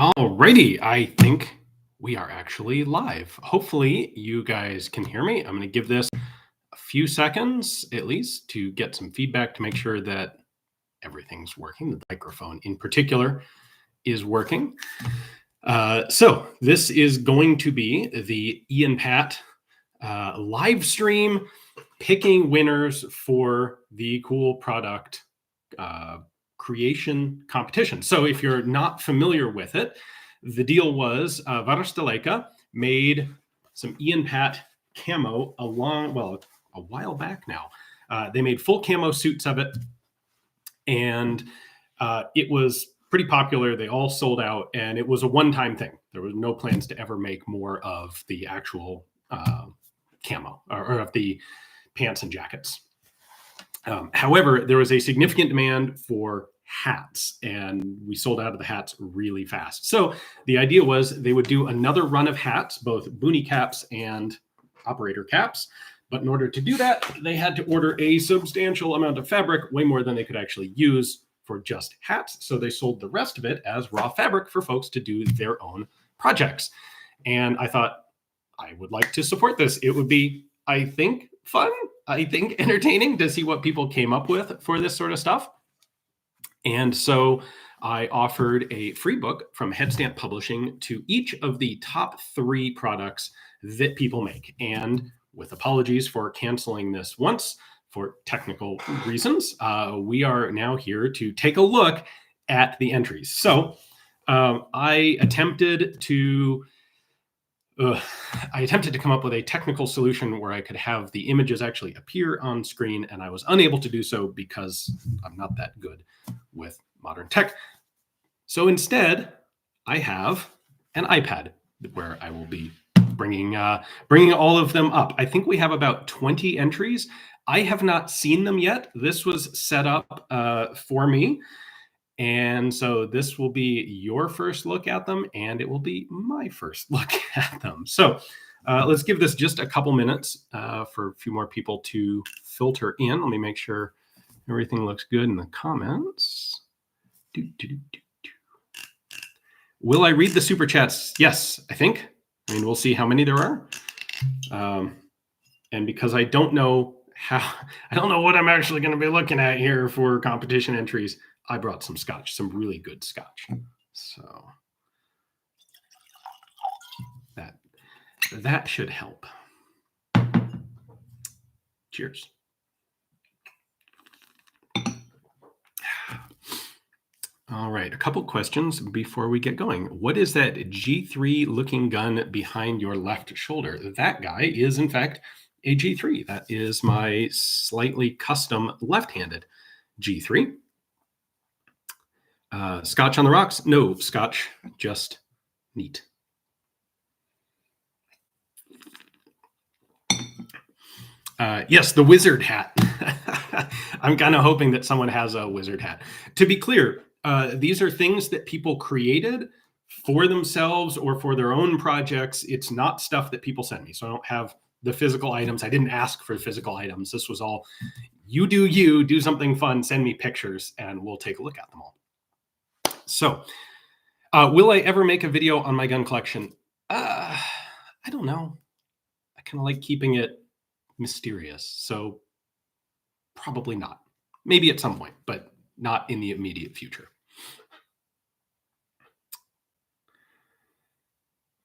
Alrighty, I think we are actually live. Hopefully you guys can hear me. I'm going to give this a few seconds at least to get some feedback to make sure that everything's working. The microphone in particular is working. So this is going to be the IanPat live stream picking winners for the cool product creation competition. So if you're not familiar with it, the deal was Varstaleca made some IanPat camo a while back now. They made full camo suits of it, and it was pretty popular. They all sold out, and it was a one-time thing. There was no plans to ever make more of the actual camo or of the pants and jackets. However, there was a significant demand for hats, and we sold out of the hats really fast. So the idea was they would do another run of hats, both boonie caps and operator caps. But in order to do that, they had to order a substantial amount of fabric, way more than they could actually use for just hats. So they sold the rest of it as raw fabric for folks to do their own projects. And I thought I would like to support this. It would be, I think, fun. I think entertaining to see what people came up with for this sort of stuff. And so I offered a free book from Headstamp Publishing to each of the top 3 products that people make. And with apologies for canceling this once for technical reasons, we are now here to take a look at the entries. So I attempted to come up with a technical solution where I could have the images actually appear on screen, and I was unable to do so because I'm not that good with modern tech. So instead, I have an iPad where I will be bringing all of them up. I think we have about 20 entries. I have not seen them yet. This was set up for me. And so this will be your first look at them, and it will be my first look at them. So let's give this just a couple minutes for a few more people to filter in. Let me make sure everything looks good in the comments. Will I read the super chats? Yes, I think. I mean, we'll see how many there are. And because I don't know what I'm actually going to be looking at here for competition entries, I brought some scotch, some really good scotch. So that should help. Cheers. All right, a couple questions before we get going. What is that G3 looking gun behind your left shoulder? That guy is in fact a G3. That is my slightly custom left-handed G3. Scotch on the rocks? No, scotch, just neat. Yes, the wizard hat. I'm kind of hoping that someone has a wizard hat. To be clear, these are things that people created for themselves or for their own projects. It's not stuff that people send me. So I don't have the physical items. I didn't ask for physical items. This was all, you do something fun, send me pictures, and we'll take a look at them all. So will I ever make a video on my gun collection? I don't know. I kind of like keeping it mysterious. So probably not. Maybe at some point, but not in the immediate future.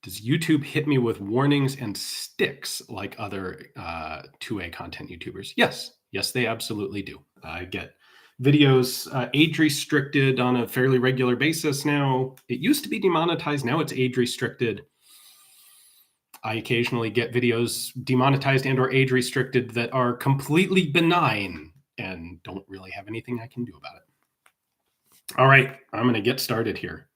Does YouTube hit me with warnings and sticks like other 2A content YouTubers? Yes, they absolutely do. I get videos age restricted on a fairly regular basis now. It used to be demonetized. Now it's age restricted. I occasionally get videos demonetized and or age restricted that are completely benign and don't really have anything I can do about it. All right, I'm going to get started here.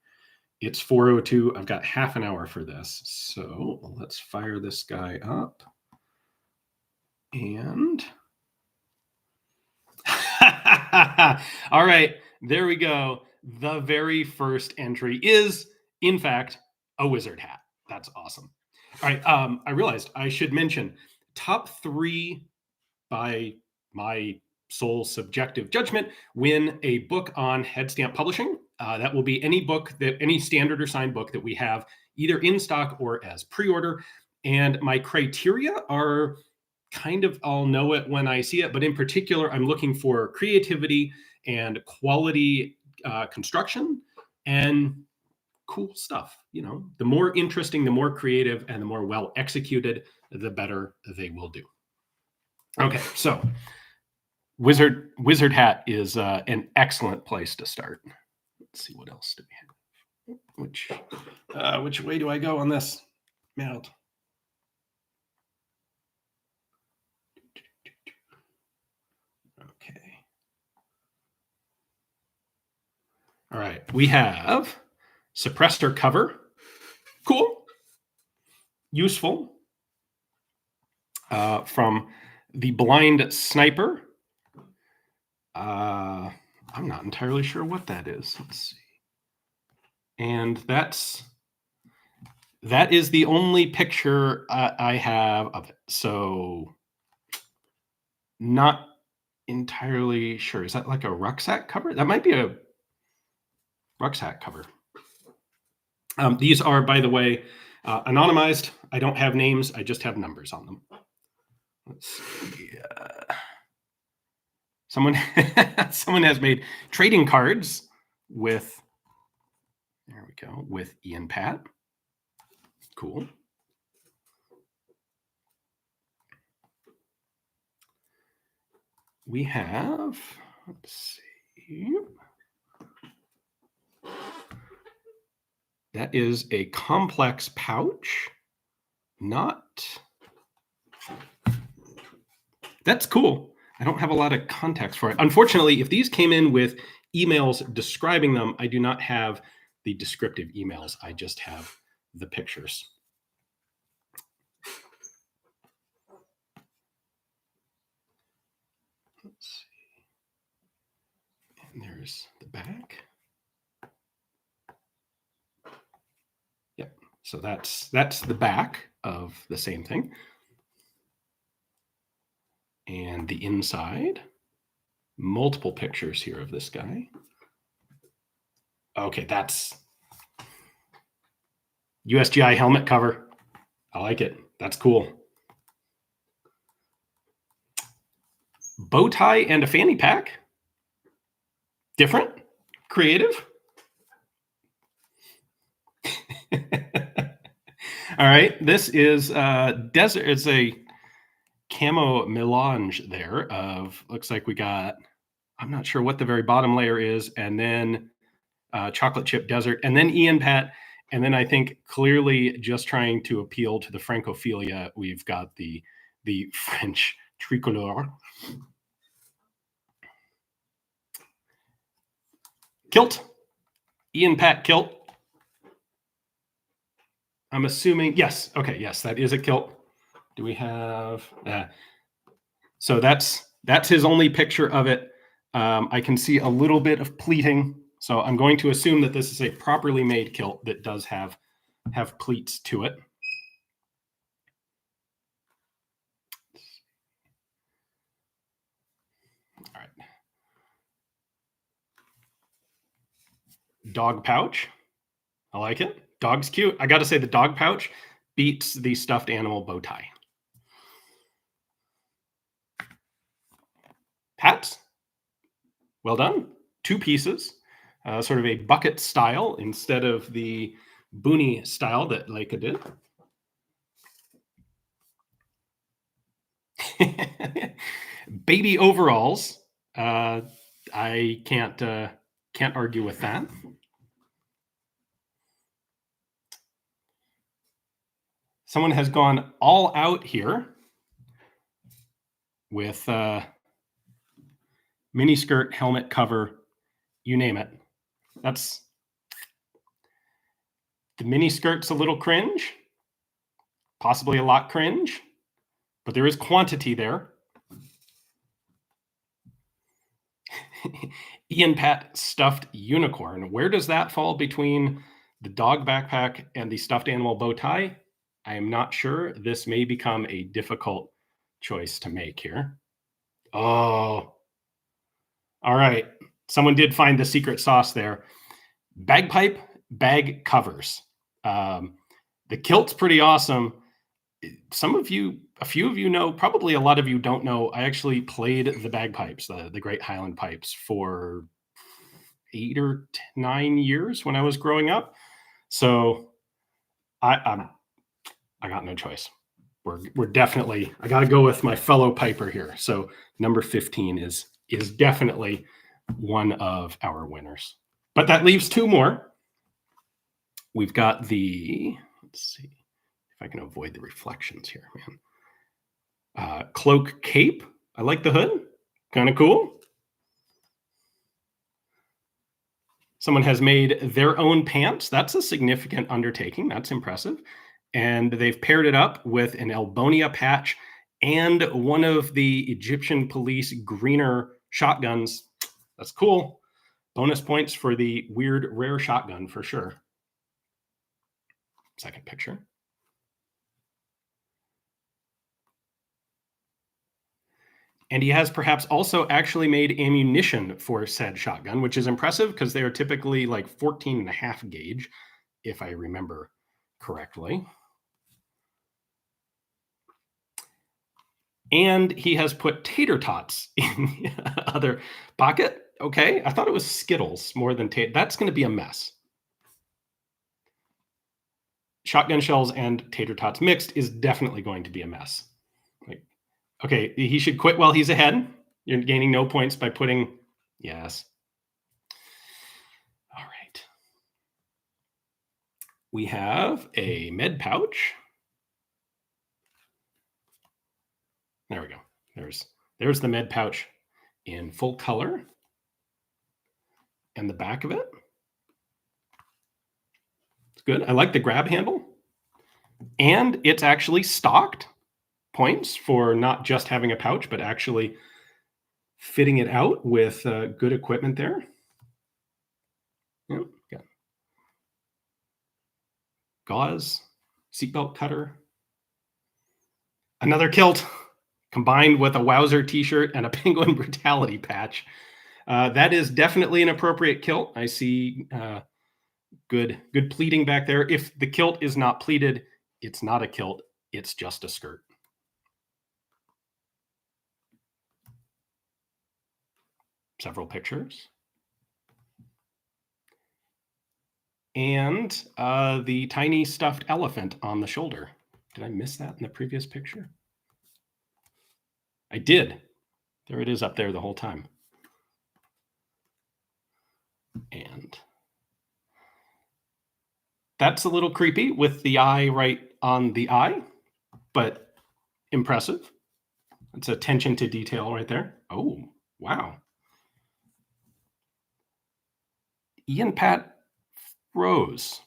It's 4:02. I've got half an hour for this. So let's fire this guy up. And all right, there we go. The very first entry is, in fact, a wizard hat. That's awesome. All right, I realized I should mention top 3 by my sole subjective judgment win a book on Headstamp Publishing. That will be any standard or signed book that we have either in stock or as pre-order. And my criteria are kind of, I'll know it when I see it, but in particular, I'm looking for creativity and quality construction and cool stuff. The more interesting, the more creative, and the more well executed, the better they will do. Okay, so Wizard Hat is an excellent place to start. Let's see, what else do we have? Which way do I go on this? Mount. Okay. All right, we have suppressor cover. Cool. Useful. From the Blind Sniper. I'm not entirely sure what that is. Let's see. And that is the only picture I have of it. So not entirely sure. Is that like a rucksack cover? That might be a rucksack cover. These are, by the way, anonymized. I don't have names. I just have numbers on them. Let's see. Someone has made trading cards with, there we go, with IanPat. Cool. We have, let's see. That is a complex pouch. That's cool. I don't have a lot of context for it. Unfortunately, if these came in with emails describing them, I do not have the descriptive emails. I just have the pictures. Let's see. And there's the back. Yep. So that's the back of the same thing. And the inside, multiple pictures here of this guy. Okay, that's USGI helmet cover. I like it. That's cool. Bow tie and a fanny pack. Different, creative. All right, this is desert. It's a camo melange there of, looks like we got, I'm not sure what the very bottom layer is, and then chocolate chip desert, and then IanPat, and then I think clearly just trying to appeal to the Francophilia, we've got the French tricolore. Kilt, IanPat kilt. I'm assuming, yes, okay, yes, that is a kilt. Do we have, so that's his only picture of it. I can see a little bit of pleating. So I'm going to assume that this is a properly made kilt that does have pleats to it. All right. Dog pouch. I like it. Dog's cute. I got to say the dog pouch beats the stuffed animal bow tie. Hats. Well done. 2 pieces. Sort of a bucket style instead of the boonie style that Leica did. Baby overalls. I can't argue with that. Someone has gone all out here with mini skirt, helmet cover, you name it. That's, the mini skirt's a little cringe, possibly a lot cringe, but there is quantity there. IanPat stuffed unicorn. Where does that fall between the dog backpack and the stuffed animal bow tie? I am not sure. This may become a difficult choice to make here. Oh, all right. Someone did find the secret sauce there. Bagpipe bag covers. The kilt's pretty awesome. A few of you know, probably a lot of you don't know. I actually played the bagpipes, the Great Highland Pipes, for 8 or 9 years when I was growing up. So I got no choice. We're definitely. I got to go with my fellow piper here. So number 15 is definitely one of our winners. But that leaves two more. We've got the, let's see if I can avoid the reflections here, man. Cloak cape. I like the hood. Kind of cool. Someone has made their own pants. That's a significant undertaking. That's impressive. And they've paired it up with an Albonia patch and one of the Egyptian police greener shotguns. That's cool. Bonus points for the weird rare shotgun for sure. Second picture. And he has perhaps also actually made ammunition for said shotgun, which is impressive because they are typically like 14.5 gauge, if I remember correctly. And he has put tater tots in the other pocket. Okay, I thought it was Skittles more than tater. That's going to be a mess. Shotgun shells and tater tots mixed is definitely going to be a mess. Like, okay, he should quit while he's ahead. You're gaining no points by putting, yes. All right. We have a med pouch. There we go. There's the med pouch in full color. And the back of it. It's good. I like the grab handle. And it's actually stocked. Points for not just having a pouch, but actually fitting it out with good equipment there. Yeah. Gauze, seatbelt cutter. Another kilt combined with a Wowzer t-shirt and a Penguin Brutality patch. That is definitely an appropriate kilt. I see good pleating back there. If the kilt is not pleated, it's not a kilt. It's just a skirt. Several pictures. And the tiny stuffed elephant on the shoulder. Did I miss that in the previous picture? I did. There it is up there the whole time. And that's a little creepy with the eye right on the eye, but impressive. It's attention to detail right there. Oh, wow. IanPat froze.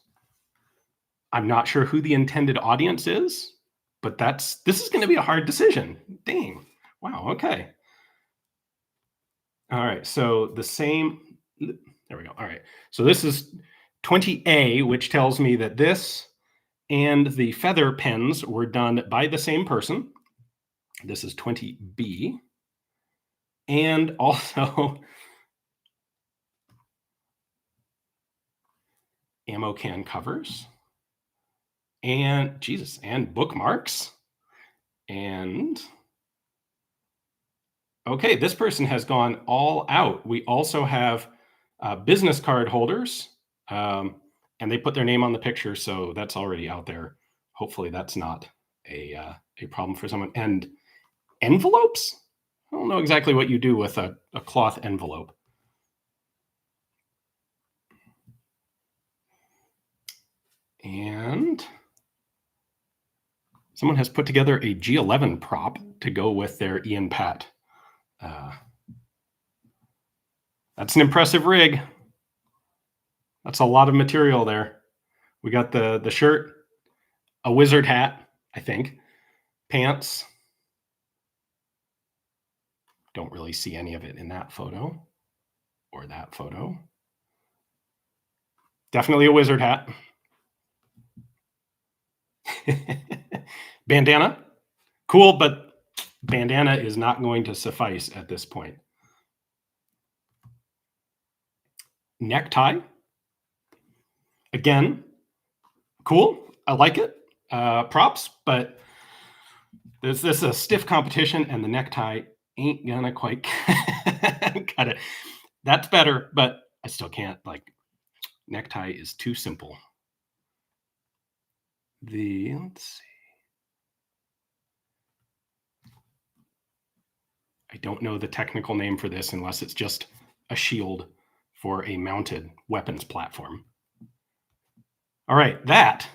I'm not sure who the intended audience is, but this is going to be a hard decision. Dang. Wow. Okay. All right. So the same. There we go. All right. So this is 20A, which tells me that this and the feather pens were done by the same person. This is 20B. And also ammo can covers. And Jesus, and bookmarks. And okay, this person has gone all out. We also have business card holders, and they put their name on the picture, so that's already out there. Hopefully that's not a problem for someone. And envelopes? I don't know exactly what you do with a cloth envelope. And someone has put together a G11 prop to go with their IanPat. That's an impressive rig. That's a lot of material there. We got the shirt, a wizard hat, I think, pants. Don't really see any of it in that photo or that photo. Definitely a wizard hat. Bandana. Cool, but bandana is not going to suffice at this point. Necktie. Again, cool. I like it. Props, but this is a stiff competition, and the necktie ain't gonna quite cut it. That's better, but I still can't. Like, necktie is too simple. Let's see. I don't know the technical name for this unless it's just a shield for a mounted weapons platform. All right, that.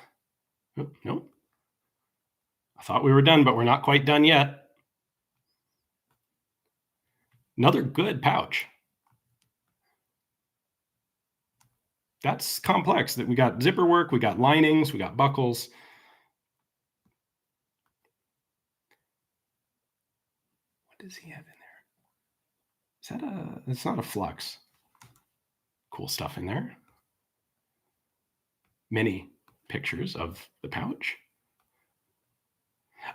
Oh, no. I thought we were done, but we're not quite done yet. Another good pouch. That's complex. That we got zipper work, we got linings, we got buckles. What does he have in there? Is that it's not a flux. Cool stuff in there. Many pictures of the pouch.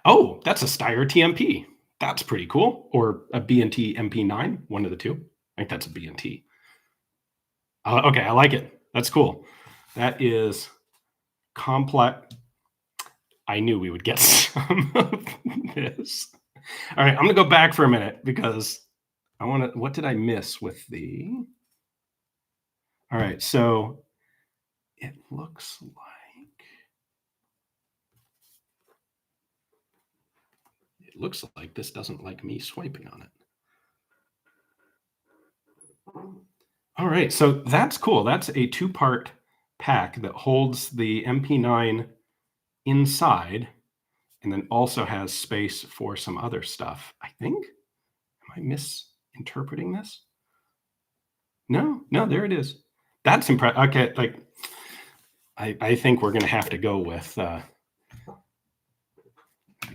Oh, that's a Steyr TMP. That's pretty cool. Or a B&T MP9, one of the two. I think that's a B&T. Okay, I like it. That's cool. That is complex. I knew we would get some of this. All right, I'm going to go back for a minute because I want to. What did I miss with the? All right, so it looks like this doesn't like me swiping on it. All right, so that's cool. That's a two-part pack that holds the MP9 inside and then also has space for some other stuff, I think. Am I misinterpreting this? No, there it is. That's impressive. Okay, like I think we're going to have to go with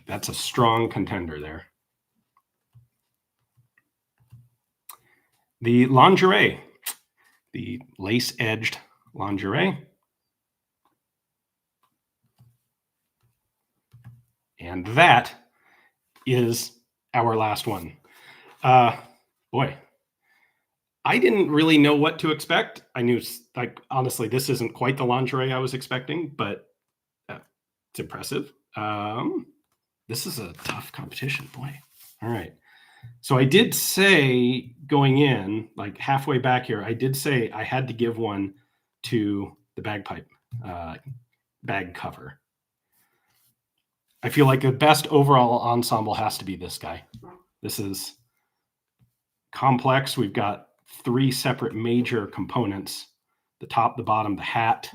that's a strong contender there. The lingerie, the lace-edged lingerie. And that is our last one. Boy, I didn't really know what to expect. I knew, like, honestly, this isn't quite the lingerie I was expecting, but it's impressive. This is a tough competition, boy. All right. So I did say going in, like halfway back here, I did say I had to give one to the bagpipe bag cover. I feel like the best overall ensemble has to be this guy. This is complex. We've got 3 separate major components: the top, the bottom, the hat.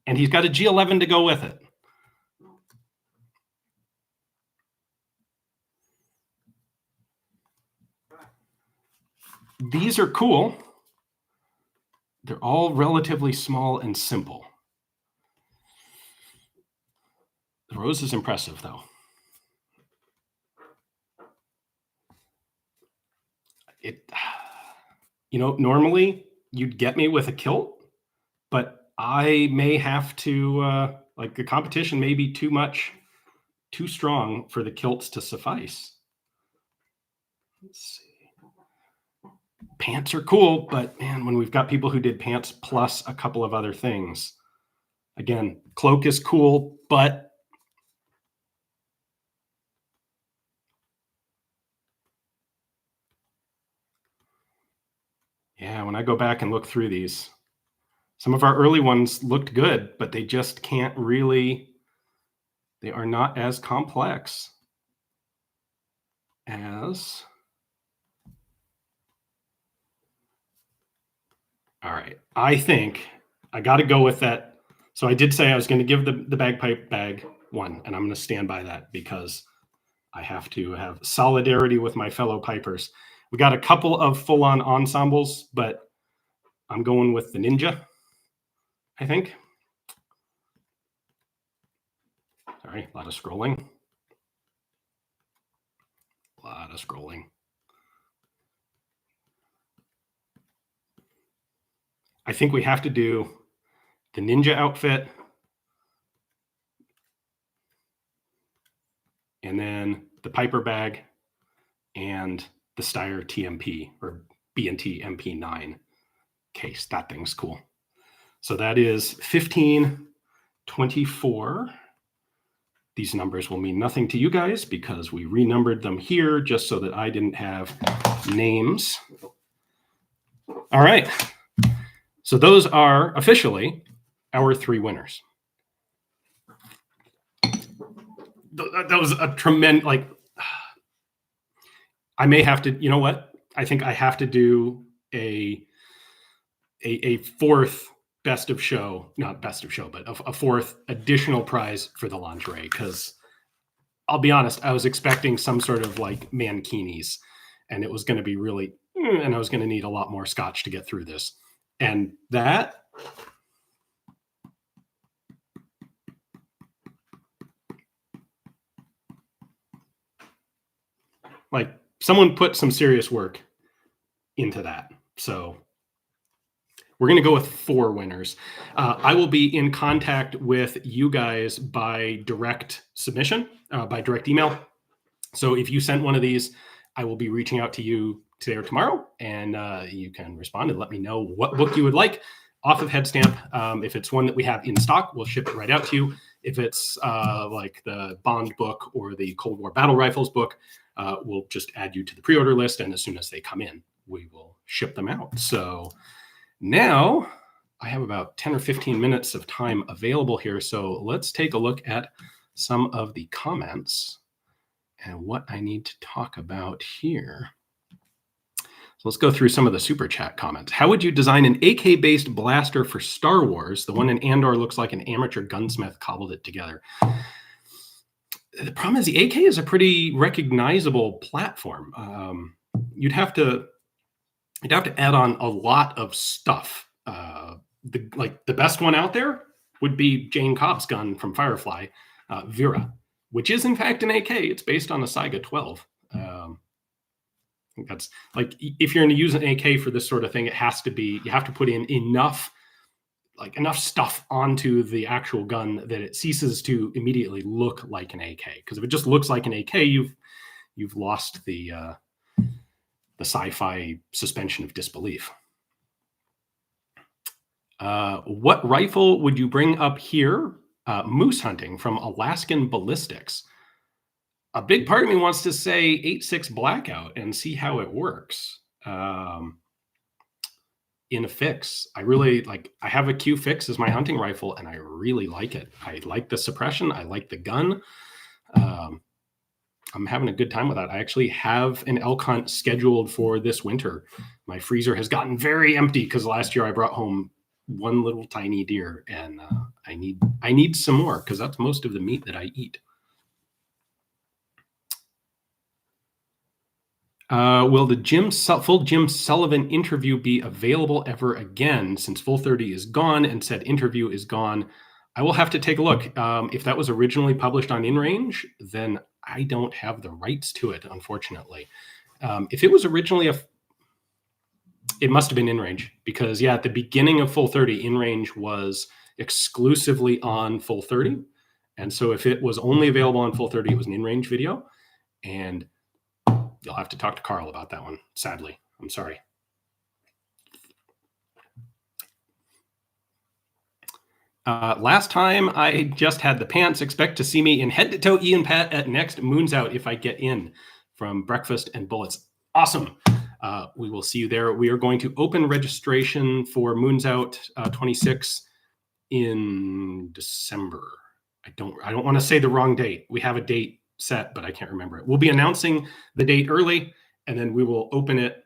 And he's got a G11 to go with it. These are cool. They're all relatively small and simple. The rose is impressive, though. Normally you'd get me with a kilt, but I may have to, like, the competition may be too strong for the kilts to suffice. Let's see. Pants are cool, but man, when we've got people who did pants plus a couple of other things, again, cloak is cool, but yeah, when I go back and look through these, some of our early ones looked good, but they just can't really, they are not as complex as. All right, I think I got to go with that. So I did say I was going to give the bagpipe bag one, and I'm going to stand by that because I have to have solidarity with my fellow pipers. We got a couple of full-on ensembles, but I'm going with the ninja, I think. Sorry, a lot of scrolling. I think we have to do the ninja outfit and then the piper bag and the Steyr TMP or B&T MP9. case. That thing's cool. So that is 1524. These numbers will mean nothing to you guys because we renumbered them here just so that I didn't have names. All right. So those are officially our 3 winners. That was a tremendous, like, I may have to, you know what? I think I have to do a 4th best of show, not best of show, but a 4th additional prize for the lingerie. Because I'll be honest, I was expecting some sort of like mankinis, and it was going to be really, and I was going to need a lot more scotch to get through this. And that, like, someone put some serious work into that. So we're going to go with 4 winners. I will be in contact with you guys by direct submission, by direct email. So if you sent one of these, I will be reaching out to you today or tomorrow, and you can respond and let me know what book you would like off of Headstamp. If it's one that we have in stock, we'll ship it right out to you. If it's like the Bond book or the Cold War Battle Rifles book, we'll just add you to the pre-order list, and as soon as they come in, we will ship them out. So now I have about 10 or 15 minutes of time available here. So let's take a look at some of the comments and what I need to talk about here. So let's go through some of the super chat comments. How would you design an AK-based blaster for Star Wars? The one in Andor looks like an amateur gunsmith cobbled it together. The problem is the AK is a pretty recognizable platform. You'd have to add on a lot of stuff. The best one out there would be Jane Cobb's gun from Firefly, Vera, which is in fact an AK. It's based on the Saiga 12. I think that's like, if you're going to use an AK for this sort of thing, it has to be, you have to put in enough stuff onto the actual gun that it ceases to immediately look like an AK. Because if it just looks like an AK, you've lost the sci-fi suspension of disbelief. What rifle would you bring up here? Moose hunting from Alaskan Ballistics. A big part of me wants to say 8.6 Blackout and see how it works. In a fix, I really like, I have a Q fix as my hunting rifle, and I really like it. I like the suppression. I like the gun. I'm having a good time with that. I actually have an elk hunt scheduled for this winter. My freezer has gotten very empty because last year I brought home one little tiny deer, and I need some more because that's most of the meat that I eat. Will the full Jim Sullivan interview be available ever again, since Full 30 is gone and said interview is gone? I will have to take a look. If that was originally published on InRange, then I don't have the rights to it, unfortunately. If it was originally it must have been InRange, because yeah, at the beginning of Full 30, InRange was exclusively on Full 30. And so if it was only available on Full 30, it was an InRange video. And you'll have to talk to Carl about that one, sadly. I'm sorry. Last time I just had the pants. Expect to see me in head-to-toe IanPat at next Moons Out if I get in, from Breakfast and Bullets. Awesome. We will see you there. We are going to open registration for Moons Out 26 in December. I don't want to say the wrong date. We have a date set, but I can't remember it. We'll be announcing the date early, and then we will open it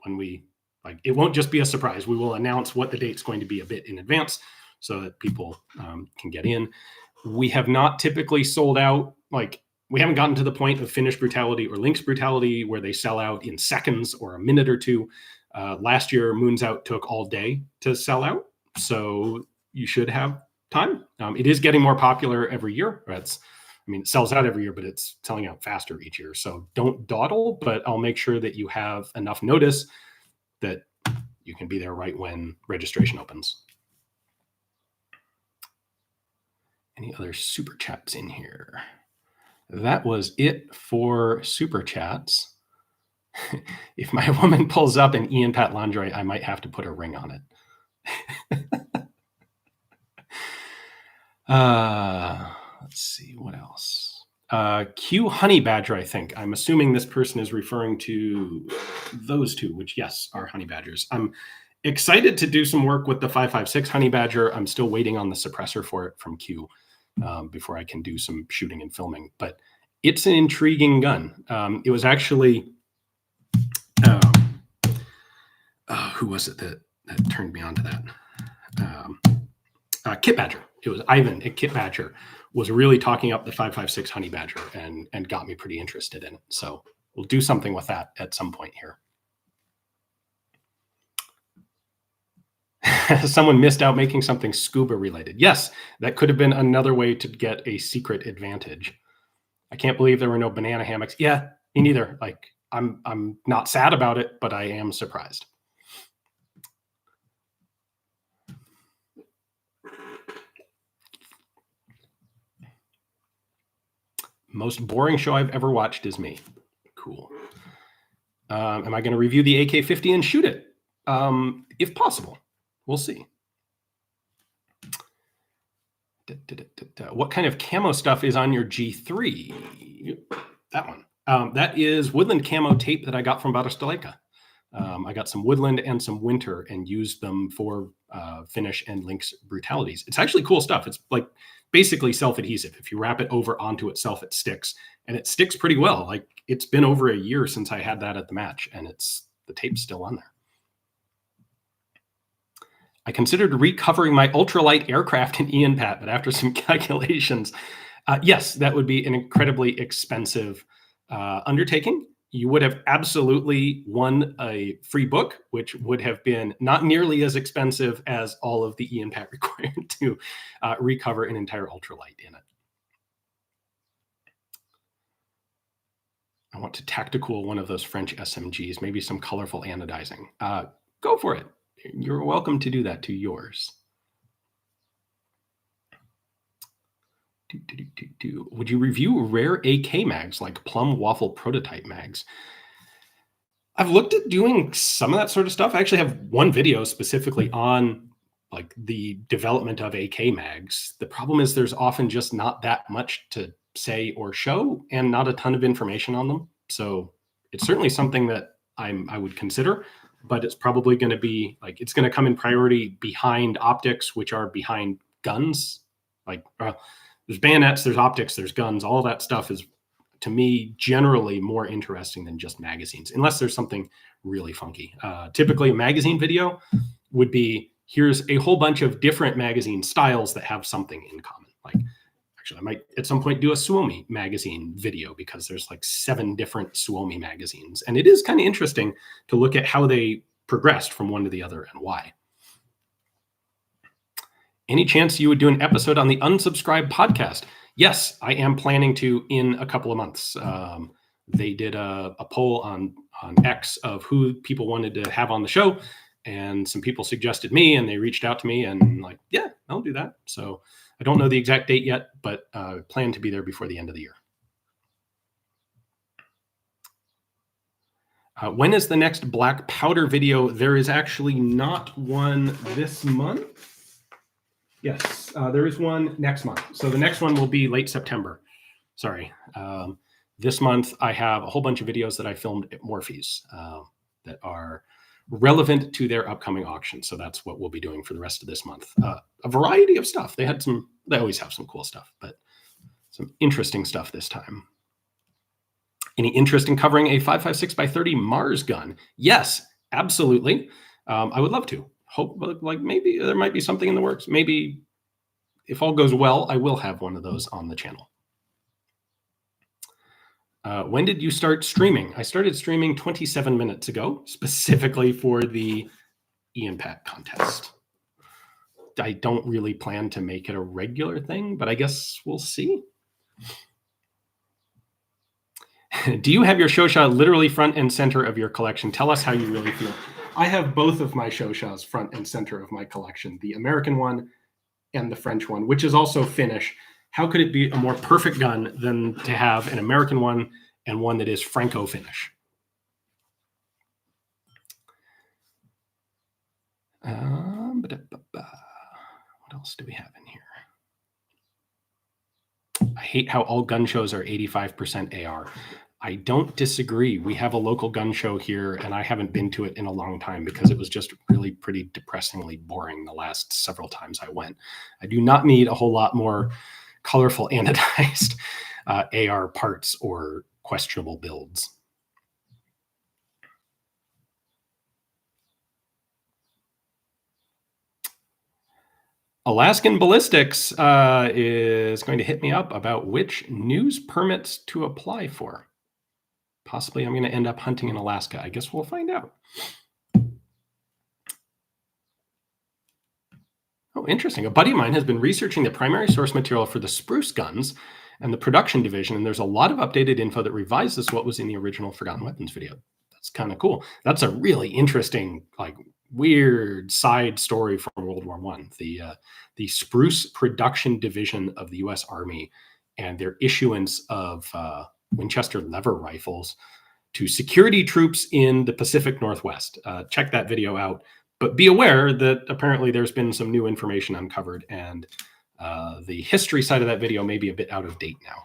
when we, like, it won't just be a surprise. We will announce what the date's going to be a bit in advance so that people can get in. We have not typically sold out, like, we haven't gotten to the point of Finnish Brutality or Lynx Brutality where they sell out in seconds or a minute or two. Last year, Moons Out took all day to sell out, so you should have time. It is getting more popular every year. It sells out every year, but it's selling out faster each year. So don't dawdle, but I'll make sure that you have enough notice that you can be there right when registration opens. Any other super chats in here? That was it for super chats. If my woman pulls up in IanPat lingerie, I might have to put a ring on it. Let's see, what else? Q Honey Badger, I think. I'm assuming this person is referring to those two, which, yes, are honey badgers. I'm excited to do some work with the 5.56 honey badger. I'm still waiting on the suppressor for it from Q before I can do some shooting and filming. But it's an intriguing gun. It was actually, who was it that turned me on to that? Kit Badger. It was Ivan at Kit Badger was really talking up the 5.56 honey badger and got me pretty interested in it. So we'll do something with that at some point here. Someone missed out making something scuba related. Yes, that could have been another way to get a secret advantage. I can't believe there were no banana hammocks. Yeah, me neither. Like I'm not sad about it, but I am surprised. Most boring show I've ever watched is me. Cool. Am I going to review the AK-50 and shoot it? If possible. We'll see. What kind of camo stuff is on your G3? That one. That is woodland camo tape that I got from Barosteleka. I got some woodland and some winter and used them for finish and Lynx brutalities. It's actually cool stuff. It's like basically self-adhesive. If you wrap it over onto itself, it sticks, and it sticks pretty well. Like it's been over a year since I had that at the match, and the tape's still on there. I considered recovering my ultralight aircraft in IanPat, but after some calculations, yes, that would be an incredibly expensive undertaking. You would have absolutely won a free book, which would have been not nearly as expensive as all of the IanPat required to recover an entire ultralight in it. I want to tactical one of those French SMGs, maybe some colorful anodizing. Go for it. You're welcome to do that to yours. Would you review rare AK mags like Plum Waffle prototype mags? I've looked at doing some of that sort of stuff. I actually have one video specifically on like the development of AK mags. The problem is there's often just not that much to say or show and not a ton of information on them. So it's certainly something that I would consider, but it's probably going to be like, it's going to come in priority behind optics, which are behind guns. Like there's bayonets, there's optics, there's guns. All that stuff is, to me, generally more interesting than just magazines, unless there's something really funky. Typically a magazine video would be, here's a whole bunch of different magazine styles that have something in common. Like, actually, I might at some point do a Suomi magazine video because there's like 7 different Suomi magazines. And it is kind of interesting to look at how they progressed from one to the other and why. Any chance you would do an episode on the Unsubscribed podcast? Yes, I am planning to in a couple of months. They did a poll on X of who people wanted to have on the show. And some people suggested me and they reached out to me and like, yeah, I'll do that. So I don't know the exact date yet, but plan to be there before the end of the year. When is the next black powder video? There is actually not one this month. Yes, there is one next month. So the next one will be late September. Sorry. This month, I have a whole bunch of videos that I filmed at Morphe's that are relevant to their upcoming auction. So that's what we'll be doing for the rest of this month. A variety of stuff. They always have some cool stuff, but some interesting stuff this time. Any interest in covering a 5.56x30 Mars gun? Yes, absolutely. I would love to. Hope like maybe there might be something in the works. Maybe if all goes well, I will have one of those on the channel. When did you start streaming? I started streaming 27 minutes ago, specifically for the IanPat contest. I don't really plan to make it a regular thing, but I guess we'll see. Do you have your Shosha literally front and center of your collection? Tell us how you really feel. I have both of my Shoshas front and center of my collection, the American one and the French one, which is also Finnish. How could it be a more perfect gun than to have an American one and one that is Franco-Finnish? What else do we have in here? I hate how all gun shows are 85% AR. I don't disagree. We have a local gun show here, and I haven't been to it in a long time because it was just really pretty depressingly boring the last several times I went. I do not need a whole lot more colorful anodized AR parts or questionable builds. Alaskan Ballistics is going to hit me up about which news permits to apply for. Possibly I'm going to end up hunting in Alaska. I guess we'll find out. Oh, interesting. A buddy of mine has been researching the primary source material for the spruce guns and the production division, and there's a lot of updated info that revises what was in the original Forgotten Weapons video. That's kind of cool. That's a really interesting, like, weird side story from World War I. The spruce production division of the U.S. Army and their issuance of Winchester lever rifles to security troops in the Pacific Northwest. Check that video out. But be aware that apparently there's been some new information uncovered, and the history side of that video may be a bit out of date now.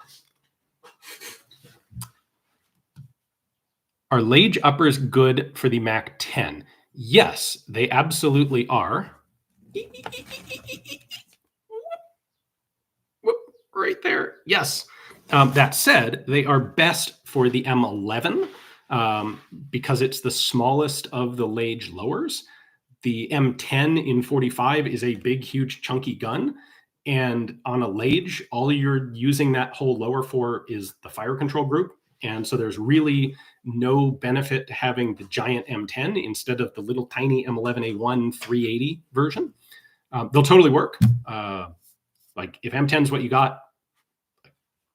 Are Lage uppers good for the Mac 10? Yes, they absolutely are. Right there. Yes. That said, they are best for the M11 because it's the smallest of the Lage lowers. The M10 in 45 is a big, huge, chunky gun. And on a Lage, all you're using that whole lower for is the fire control group. And so there's really no benefit to having the giant M10 instead of the little tiny M11A1 380 version. They'll totally work. Like if M10 is what you got,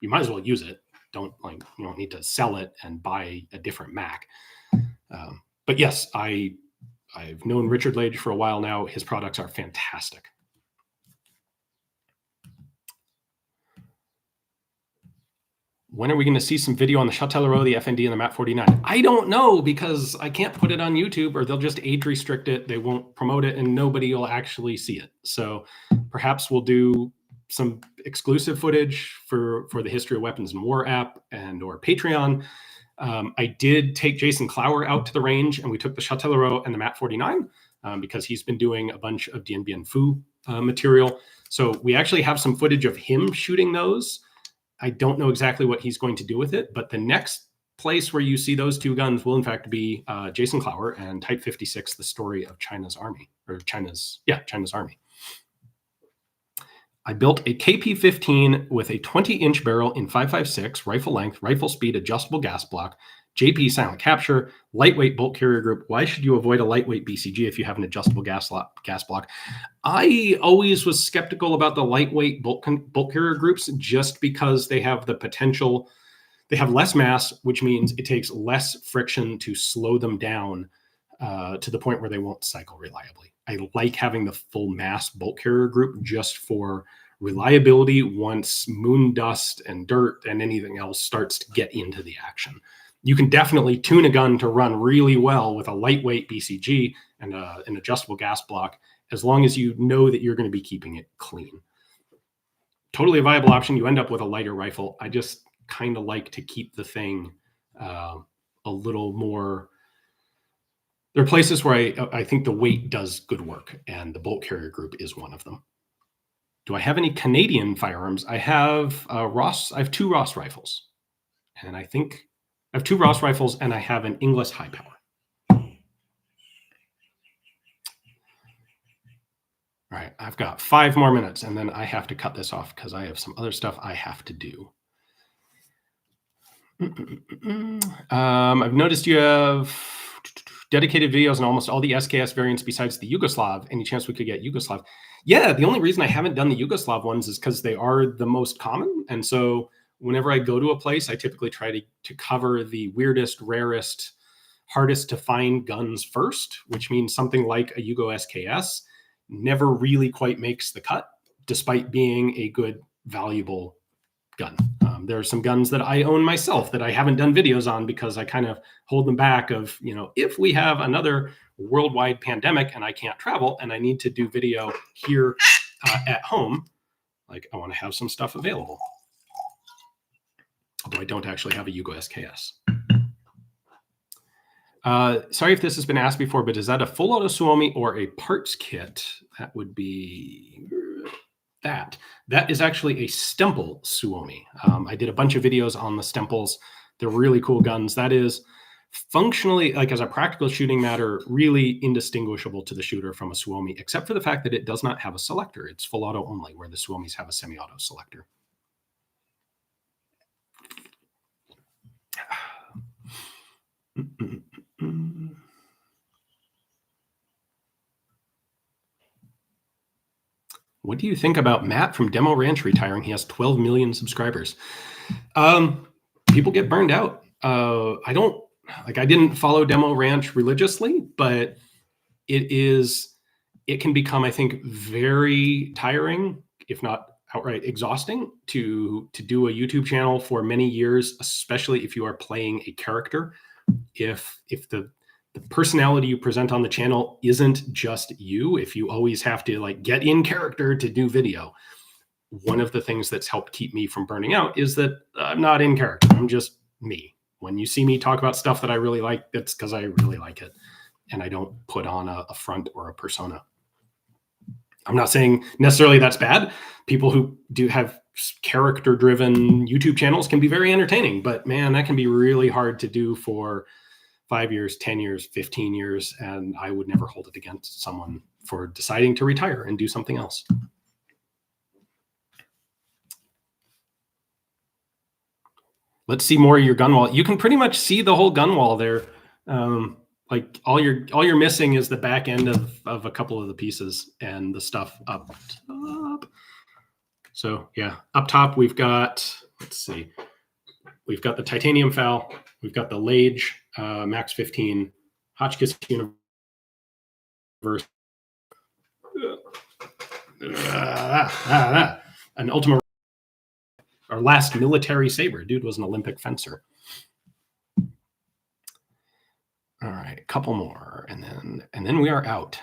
you might as well use it. You don't need to sell it and buy a different Mac. But yes, I've known Richard Lage for a while now. His products are fantastic. When are we going to see some video on the Châtellerault, the FND, and the MAT 49? I don't know because I can't put it on YouTube or they'll just age restrict it. They won't promote it and nobody will actually see it. So perhaps we'll do some exclusive footage for the History of Weapons and War app and or Patreon. I did take Jason Clower out to the range and we took the Châtellerault and the MAT 49 because he's been doing a bunch of Dien Bien Phu material. So we actually have some footage of him shooting those. I don't know exactly what he's going to do with it, but the next place where you see those two guns will in fact be Jason Clower and Type 56, the story of China's army, or China's army. I built a KP-15 with a 20-inch barrel in 5.56, rifle length, rifle speed, adjustable gas block, JP silent capture, lightweight bolt carrier group. Why should you avoid a lightweight BCG if you have an adjustable gas block? I always was skeptical about the lightweight bolt carrier groups just because they have the potential. They have less mass, which means it takes less friction to slow them down to the point where they won't cycle reliably. I like having the full mass bolt carrier group just for reliability once moon dust and dirt and anything else starts to get into the action. You can definitely tune a gun to run really well with a lightweight BCG and an adjustable gas block, as long as you know that you're going to be keeping it clean. Totally a viable option. You end up with a lighter rifle. I just kind of like to keep the thing a little more. There are places where I think the weight does good work, and the bolt carrier group is one of them. Do I have any Canadian firearms? I have Ross. I have two Ross rifles, and I think I have two Ross rifles, and I have an Inglis high power. All right, I've got 5 more minutes, and then I have to cut this off because I have some other stuff I have to do. I've noticed you have dedicated videos on almost all the SKS variants besides the Yugoslav. Any chance we could get Yugoslav? Yeah, the only reason I haven't done the Yugoslav ones is because they are the most common. And so whenever I go to a place, I typically try to cover the weirdest, rarest, hardest to find guns first, which means something like a Yugo SKS never really quite makes the cut, despite being a good, valuable gun. There are some guns that I own myself that I haven't done videos on because I kind of hold them back of, if we have another worldwide pandemic and I can't travel and I need to do video here at home, like I want to have some stuff available. Although I don't actually have a Yugo SKS. Sorry if this has been asked before, but is that a full auto Suomi or a parts kit? That would be that. That is actually a Stempel Suomi. I did a bunch of videos on the Stempels. They're really cool guns. That is functionally, like as a practical shooting matter, really indistinguishable to the shooter from a Suomi, except for the fact that it does not have a selector. It's full auto only, where the Suomis have a semi-auto selector. What do you think about Matt from Demo Ranch retiring? He has 12 million subscribers. People get burned out. I didn't follow Demo Ranch religiously, but it can become, I think, very tiring, if not outright exhausting, to do a YouTube channel for many years, especially if you are playing a character. If the personality you present on the channel isn't just you, if you always have to like get in character to do video, one of the things that's helped keep me from burning out is that I'm not in character. I'm just me. When you see me talk about stuff that I really like, it's because I really like it. And I don't put on a front or a persona. I'm not saying necessarily that's bad. People who do have character-driven YouTube channels can be very entertaining, but man, that can be really hard to do for 5 years, 10 years, 15 years, and I would never hold it against someone for deciding to retire and do something else. Let's see more of your gun wall. You can pretty much see the whole gun wall there. Like all you're missing is the back end of a couple of the pieces and the stuff up top. So yeah, up top we've got, let's see, we've got the titanium FAL, we've got the Lage Max 15, Hotchkiss Universe, an Ultima, our last military saber. Dude was an Olympic fencer. All right, a couple more, and then we are out.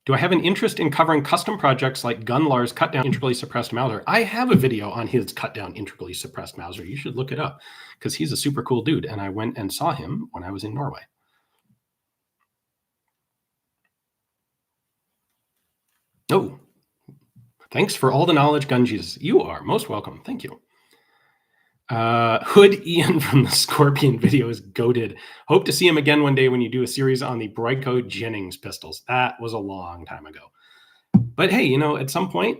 Do I have an interest in covering custom projects like Gunlar's cut down integrally suppressed Mauser? I have a video on his cut down integrally suppressed Mauser. You should look it up because he's a super cool dude, and I went and saw him when I was in Norway. Oh. Thanks for all the knowledge, Gun Jesus. You are most welcome. Thank you. Hood Ian from the Scorpion video is goated. Hope to see him again one day when you do a series on the Bryco Jennings pistols. That was a long time ago. But hey, at some point,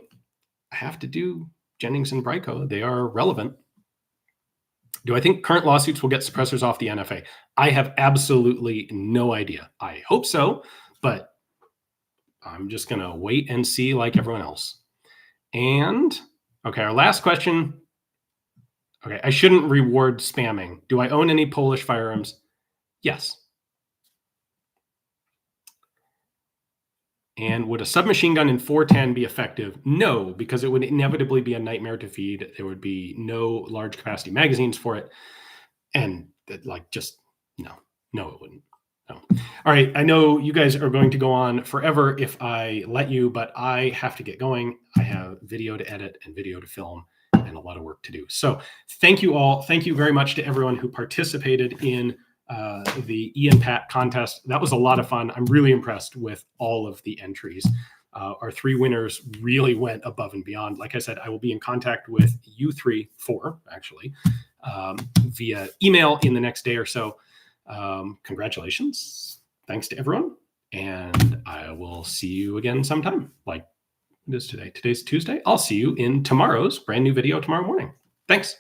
I have to do Jennings and Bryco. They are relevant. Do I think current lawsuits will get suppressors off the NFA? I have absolutely no idea. I hope so, but I'm just going to wait and see like everyone else. And, okay, our last question. Okay, I shouldn't reward spamming. Do I own any Polish firearms? Yes. And would a submachine gun in 410 be effective? No, because it would inevitably be a nightmare to feed. There would be no large capacity magazines for it. And just no, it wouldn't. No. All right, I know you guys are going to go on forever if I let you, but I have to get going. I have video to edit and video to film and a lot of work to do. So thank you all. Thank you very much to everyone who participated in the IanPat contest. That was a lot of fun. I'm really impressed with all of the entries. Our 3 winners really went above and beyond. Like I said, I will be in contact with you 4 actually, via email in the next day or so. Congratulations. Thanks to everyone. And I will see you again sometime. Like it is today. Today's Tuesday. I'll see you in tomorrow's brand new video tomorrow morning. Thanks.